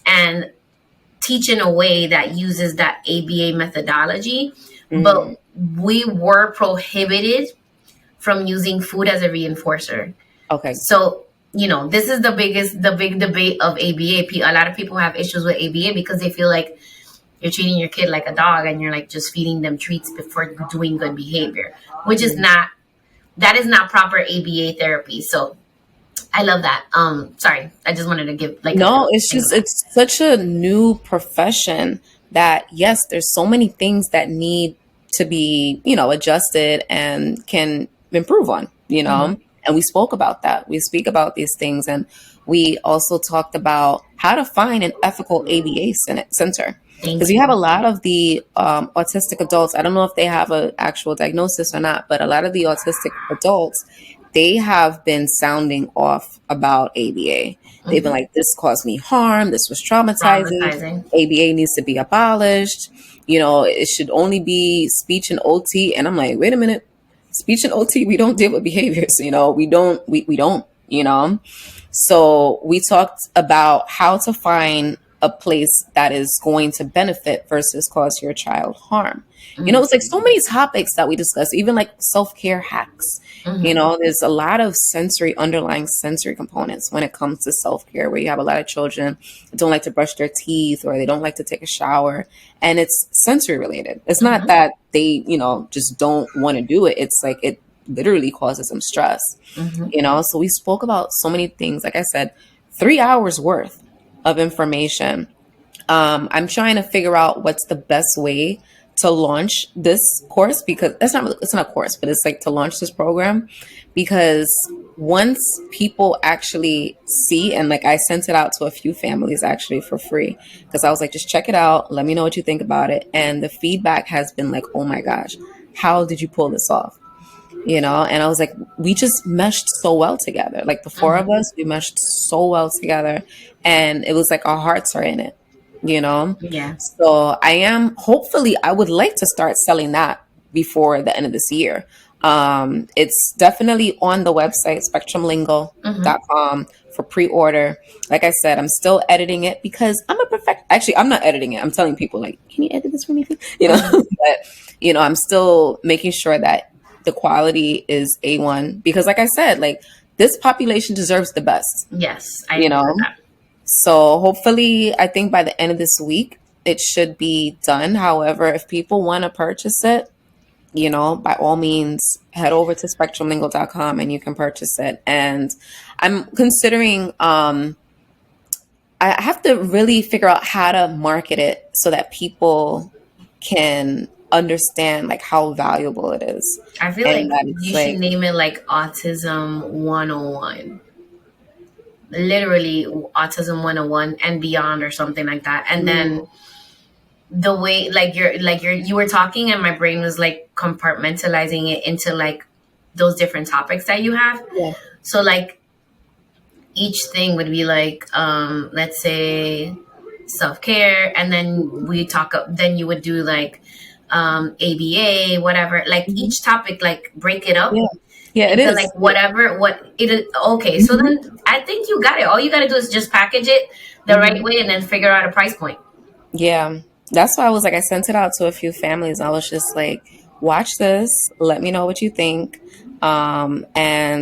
and teach in a way that uses that ABA methodology. But we were prohibited from using food as a reinforcer. Okay. So, this is the big debate of ABA. A lot of people have issues with ABA because they feel like you're treating your kid like a dog and you're like just feeding them treats before doing good behavior, which is that is not proper ABA therapy. So I love that. Sorry, I just wanted to give like no, it's such a new profession that yes, there's so many things that need to be, adjusted and can improve on, and we spoke about that. We speak about these things, and we also talked about how to find an ethical ABA center. Because you have a lot of the autistic adults. I don't know if they have an actual diagnosis or not, but a lot of the autistic adults, they have been sounding off about ABA. They've been like, this caused me harm. This was traumatizing. ABA needs to be abolished. It should only be speech and OT. And I'm like, wait a minute. Speech and OT, we don't deal with behaviors. We don't. So we talked about how to find a place that is going to benefit versus cause your child harm. It's like so many topics that we discuss, even like self-care hacks. There's a lot of underlying sensory components when it comes to self-care, where you have a lot of children that don't like to brush their teeth or they don't like to take a shower, and it's sensory related. It's not that they, just don't want to do it. It's like it literally causes them stress, So we spoke about so many things. Like I said, 3 hours worth of information. I'm trying to figure out what's the best way to launch this course, because it's not a course, but it's like to launch this program, because once people actually see, and like I sent it out to a few families actually for free, because I was like, just check it out. Let me know what you think about it. And the feedback has been like, oh my gosh, how did you pull this off? And I was like, we just meshed so well together. Like the four of us, we meshed so well together, and it was like our hearts are in it, Yeah. So hopefully I would like to start selling that before the end of this year. It's definitely on the website, spectrumlingo.com for pre-order. Like I said, I'm still editing it because actually, I'm not editing it. I'm telling people like, can you edit this for me? But, I'm still making sure that the quality is A1, because like I said, like this population deserves the best. Yes. I agree with that. So hopefully, I think by the end of this week, it should be done. However, if people want to purchase it, by all means, head over to spectrumlingo.com and you can purchase it. And I'm considering, I have to really figure out how to market it so that people can understand like how valuable it is. I feel like you should name it like Autism 101. Literally Autism 101 and beyond, or something like that. And then the way you were talking and my brain was like compartmentalizing it into like those different topics that you have. Yeah. So like each thing would be like, let's say self-care, and then you would do like ABA, whatever, like each topic, like break it up. Yeah, it is. Like whatever, what it is. Okay, so then I think you got it. All you got to do is just package it the right way and then figure out a price point. Yeah, that's why I was like, I sent it out to a few families. I was just like, watch this. Let me know what you think. And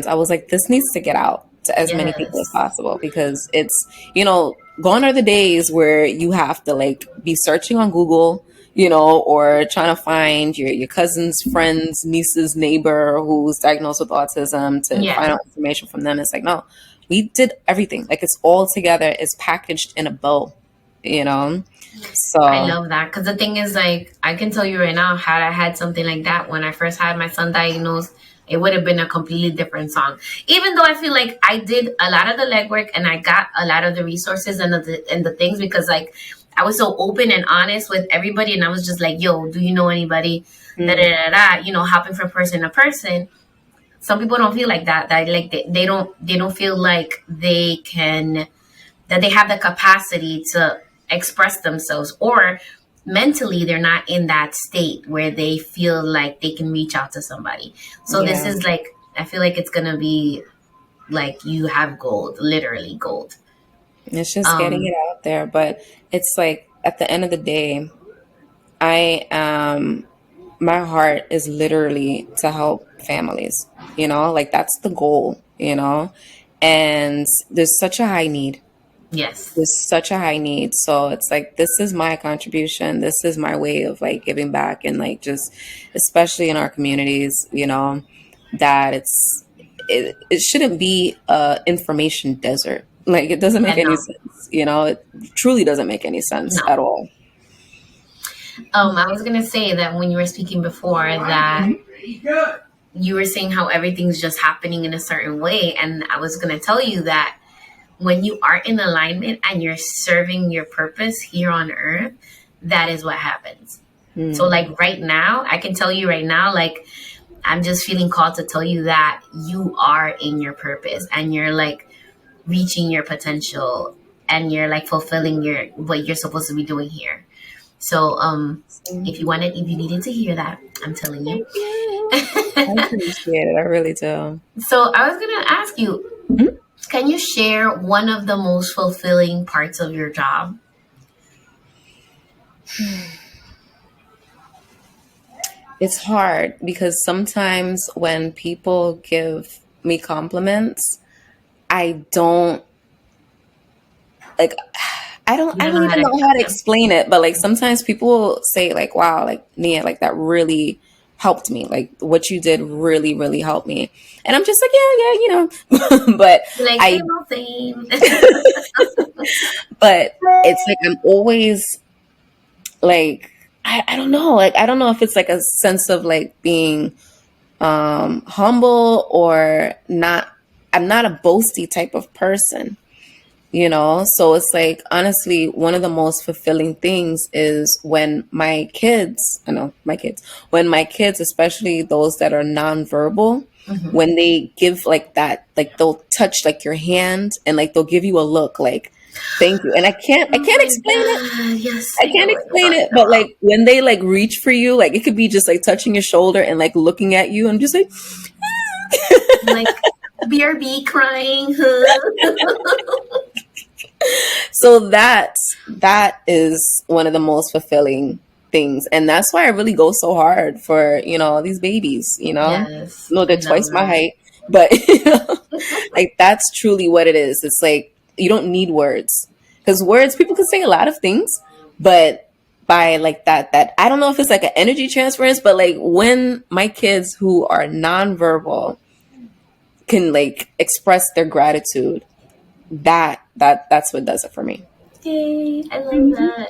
I was like, this needs to get out to as many people as possible, because it's, gone are the days where you have to like be searching on Google, or trying to find your cousin's friend's niece's neighbor who's diagnosed with autism to find out information from them. It's like, no, we did everything. Like it's all together. It's packaged in a bow, So I love that, because the thing is, like, I can tell you right now, had I had something like that when I first had my son diagnosed, it would have been a completely different song. Even though I feel like I did a lot of the legwork and I got a lot of the resources and the things, because like I was so open and honest with everybody, and I was just like, yo, do you know anybody? Da, da, da, da, you know, hopping from person to person. Some people don't feel like that. That like they don't feel like they can, that they have the capacity to express themselves, or mentally they're not in that state where they feel like they can reach out to somebody. So this is like, I feel like it's gonna be like you have gold, literally gold. It's just getting it out there. But it's like at the end of the day, my heart is literally to help families, you know, like that's the goal, you know, and there's such a high need. Yes. There's such a high need. So it's like, this is my contribution. This is my way of like giving back, and like just, especially in our communities, you know, that it shouldn't be a information desert. Like it doesn't make any sense, you know, it truly doesn't make any sense at all. I was going to say that when you were speaking before, that you were saying how everything's just happening in a certain way. And I was going to tell you that when you are in alignment and you're serving your purpose here on earth, that is what happens. So like right now, I can tell you right now, like I'm just feeling called to tell you that you are in your purpose and you're like reaching your potential and you're like fulfilling what you're supposed to be doing here. So if you needed to hear that, I'm telling you. I appreciate it. I really do. So I was going to ask you, can you share one of the most fulfilling parts of your job? It's hard because sometimes when people give me compliments, I don't even know how to explain it, but like sometimes people say like, wow, like Nia, like that really helped me. Like what you did really, really helped me. And I'm just like, yeah, you know, but like, but it's like, I'm always like, I don't know. Like, I don't know if it's like a sense of like being humble or not. I'm not a boasty type of person, you know? So it's like, honestly, one of the most fulfilling things is when my kids, especially those that are nonverbal, when they give like that, like they'll touch like your hand and like they'll give you a look like, thank you. And I can't explain it. Yes, I can't explain it. But like when they like reach for you, like it could be just like touching your shoulder and like looking at you and just like, like BRB crying. So that is one of the most fulfilling things. And that's why I really go so hard for, you know, these babies, you know, yes, no, they're twice my height, but you know, like that's truly what it is. It's like, you don't need words, because words, people can say a lot of things, but by like that I don't know if it's like an energy transference, but like when my kids who are nonverbal can like express their gratitude, that's what does it for me. Yay, I love that.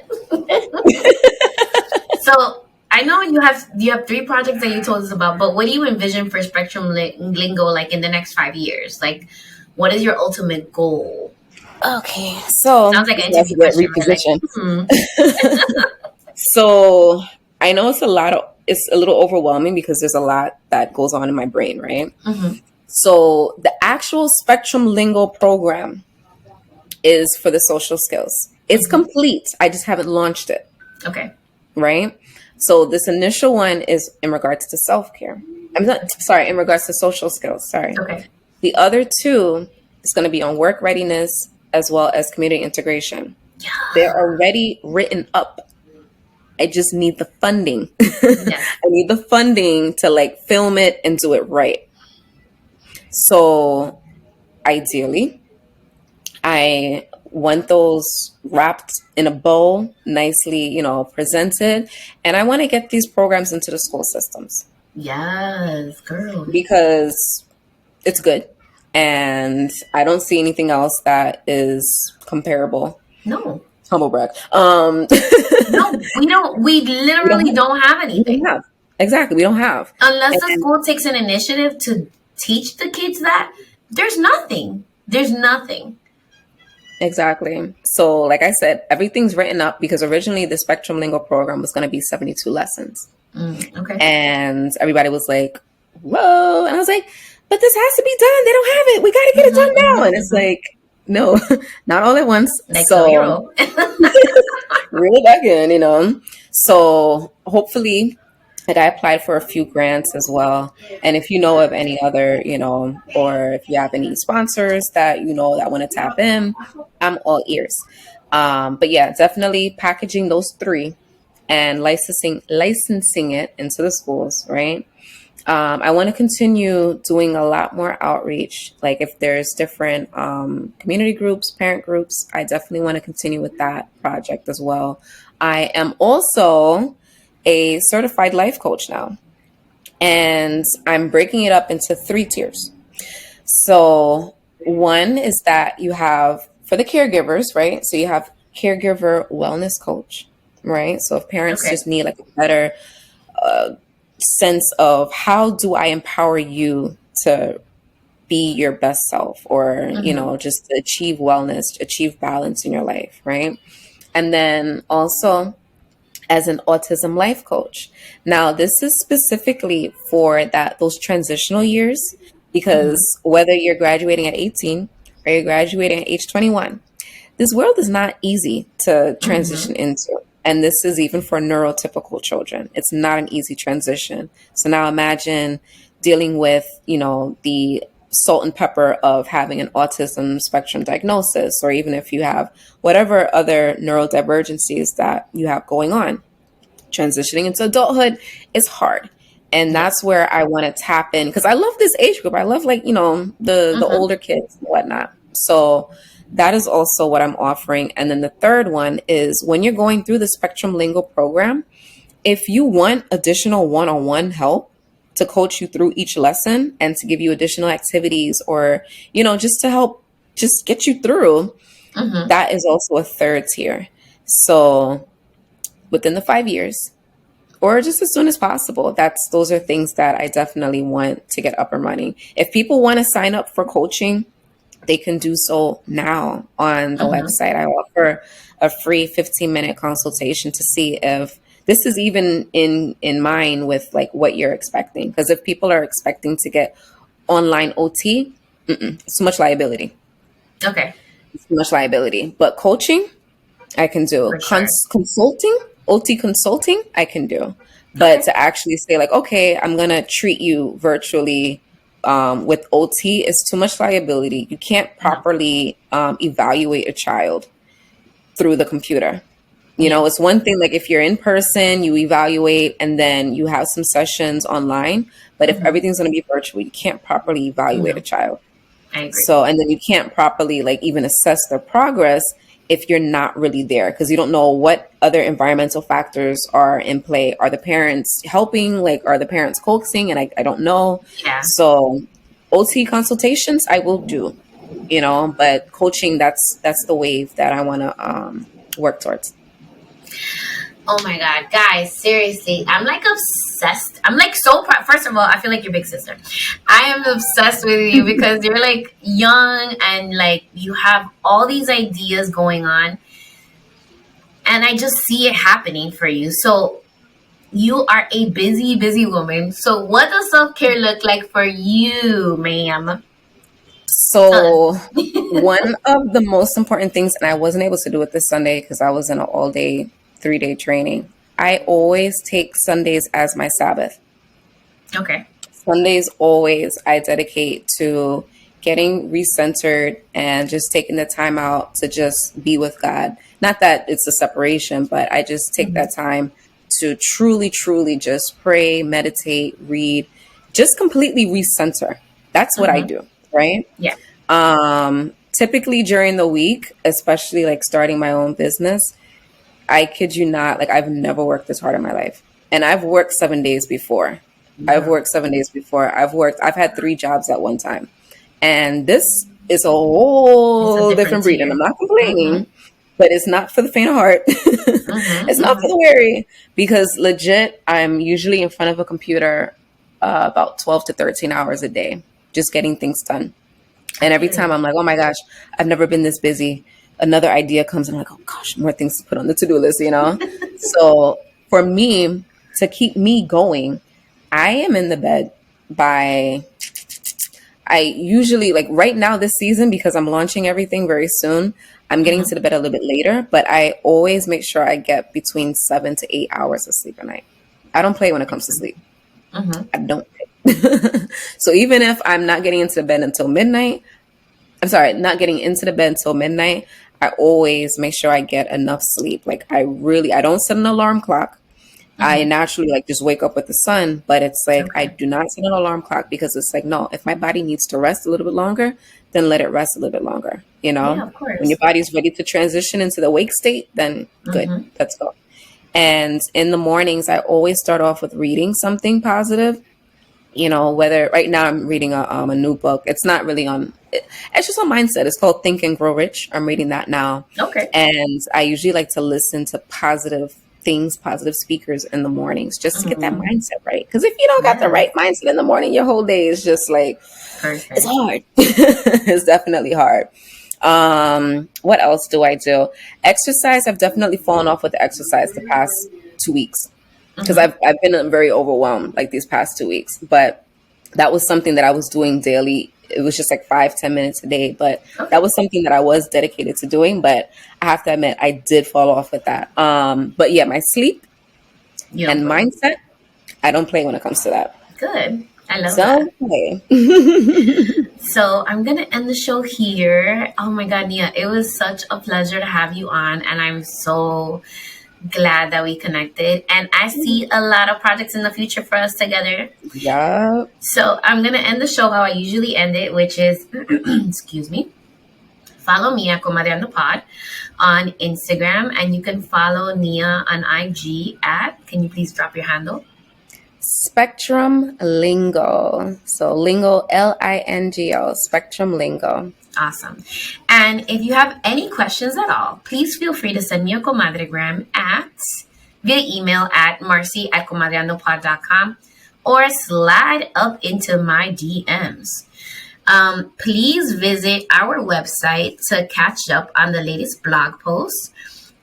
So I know you have 3 projects that you told us about, but what do you envision for Spectrum Lingo like in the next 5 years? Like, what is your ultimate goal? Okay, so sounds like an interview question. Like, So I know it's a little overwhelming because there's a lot that goes on in my brain, right? So the actual Spectrum Lingo program is for the social skills. It's complete. I just haven't launched it. Okay. Right? So this initial one is in regards to self-care. In regards to social skills. Sorry. Okay. The other 2 is going to be on work readiness as well as community integration. Yeah. They're already written up. I just need the funding. I need the funding to like film it and do it right. So ideally, I want those wrapped in a bow, nicely, you know, presented. And I want to get these programs into the school systems. Yes, girl. Because it's good. And I don't see anything else that is comparable. No. Humble brag. No, we don't. We literally don't have anything. Exactly. We don't have. Unless the And school takes an initiative to teach the kids that, there's nothing. There's nothing. exactly. So, like I said, everything's written up because originally the Spectrum Lingo program was going to be 72 lessons. Okay. And everybody was like, whoa. And I was like, but this has to be done. They don't have it. We got to get it done now. And it's like, no, not all at once. Like so hero. reel it back in, you know. So hopefully, like I applied for a few grants as well. And if you know of any other, you know, or if you have any sponsors that you know that want to tap in, I'm all ears. But yeah, definitely packaging those three and licensing it into the schools, right? I want to continue doing a lot more outreach. Like if there's different community groups, parent groups, I definitely want to continue with that project as well. I am also a certified life coach now, and I'm breaking it up into 3 tiers. So one is that you have for the caregivers, right? So you have caregiver wellness coach, right? So if parents Okay. just need like a better sense of how do I empower you to be your best self or, you know, just to achieve wellness, achieve balance in your life, right? And then also as an autism life coach. Now, this is specifically for those transitional years because whether you're graduating at 18 or you're graduating at age 21, this world is not easy to transition into. And this is even for neurotypical children. It's not an easy transition. So now imagine dealing with, you know, the salt and pepper of having an autism spectrum diagnosis, or even if you have whatever other neurodivergencies that you have going on. Transitioning into adulthood is hard. And that's where I want to tap in because I love this age group. I love, like, you know, the older kids and whatnot. So that is also what I'm offering. And then the third one is when you're going through the Spectrum Lingo program, if you want additional one-on-one help to coach you through each lesson and to give you additional activities or, you know, just to help just get you through, that is also a third tier. So within the 5 years or just as soon as possible, those are things that I definitely want to get up and running. If people want to sign up for coaching, they can do so now on the website. I offer a free 15-minute consultation to see if this is even in line with like what you're expecting. Because if people are expecting to get online OT, it's too much liability. Okay. It's too much liability. But coaching, I can do. Sure. Consulting, OT consulting, I can do. But to actually say like, okay, I'm going to treat you virtually with OT is too much liability. You can't properly evaluate a child through the computer. You know, it's one thing like if you're in person, you evaluate and then you have some sessions online. But if everything's going to be virtual, you can't properly evaluate a child. I agree. So, and then you can't properly like even assess their progress if you're not really there because you don't know what other environmental factors are in play. Are the parents helping? Like, are the parents coaxing? And I don't know. Yeah. So OT consultations I will do, you know, but coaching, that's the wave that I want to work towards. Oh my God, guys, seriously, I'm like obsessed. I'm like so proud. First of all, I feel like your big sister. I am obsessed with you because you're like young and like you have all these ideas going on. And I just see it happening for you. So you are a busy, busy woman. So what does self-care look like for you, ma'am? So one of the most important things, and I wasn't able to do it this Sunday because I was in an all-day 3-day training. I always take Sundays as my Sabbath. Okay. Sundays always I dedicate to getting recentered and just taking the time out to just be with God. Not that it's a separation, but I just take that time to truly, truly just pray, meditate, read, just completely recenter. That's what I do, right? Yeah. Typically during the week, especially like starting my own business, I kid you not, like I've never worked this hard in my life. And I've worked 7 days before. I've had 3 jobs at one time. And this is a whole different breed. And I'm not complaining, but it's not for the faint of heart. It's not for the weary, because legit, I'm usually in front of a computer about 12 to 13 hours a day, just getting things done. And every time I'm like, oh my gosh, I've never been this busy. Another idea comes and I'm like, oh gosh, more things to put on the to-do list, you know? So for me, to keep me going, I am in the bed I usually, like right now this season, because I'm launching everything very soon, I'm getting to the bed a little bit later, but I always make sure I get between 7 to 8 hours of sleep a night. I don't play when it comes to sleep. I don't play. So even if I'm not getting into bed until midnight, not getting into the bed until midnight, I always make sure I get enough sleep. Like I don't set an alarm clock. I naturally like just wake up with the sun, but it's like I do not set an alarm clock, because it's like, no, if my body needs to rest a little bit longer, then let it rest a little bit longer. You know, Yeah, of course. When your body's ready to transition into the wake state, then good, let's go. And in the mornings, I always start off with reading something positive. You know, whether right now I'm reading a new book. It's not really it's just on mindset. It's called Think and Grow Rich. I'm reading that now. Okay. And I usually like to listen to positive things, positive speakers in the mornings, just to get that mindset right. Because if you don't got the right mindset in the morning, your whole day is just like, it's hard. It's definitely hard. What else do I do? Exercise. I've definitely fallen off with the exercise the past 2 weeks, because I've been very overwhelmed like these past 2 weeks. But that was something that I was doing daily. It was just like 5-10 minutes a day, but that was something that I was dedicated to doing. But I have to admit, I did fall off with that. But yeah, my sleep and mindset, I don't play when it comes to that. Good. I love that. So I'm going to end the show here. Oh my God, Nia, it was such a pleasure to have you on. And I'm so glad that we connected. And I see a lot of projects in the future for us together. Yeah. So I'm going to end the show how I usually end it, which is, excuse me, follow me at Comadreando Pod on Instagram. And you can follow Nia on IG at, can you please drop your handle? Spectrum Lingo. So Lingo, Lingo, Spectrum Lingo. Awesome. And if you have any questions at all, please feel free to send me a Comadre-Gram via email at marcy@comadreandopod.com, or slide up into my DMs. Please visit our website to catch up on the latest blog posts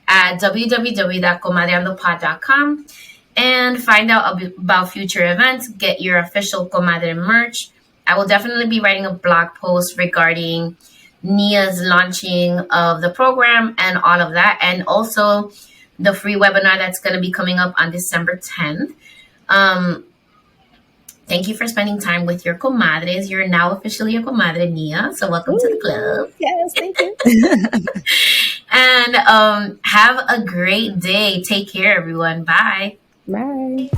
at www.comadreandopod.com and find out about future events. Get your official Comadre merch. I will definitely be writing a blog post regarding Nia's launching of the program and all of that, and also the free webinar that's going to be coming up on December 10th. Thank you for spending time with your comadres. You're now officially a comadre, Nia, so welcome to the club. Yes, thank you. And have a great day. Take care, everyone. Bye. Bye.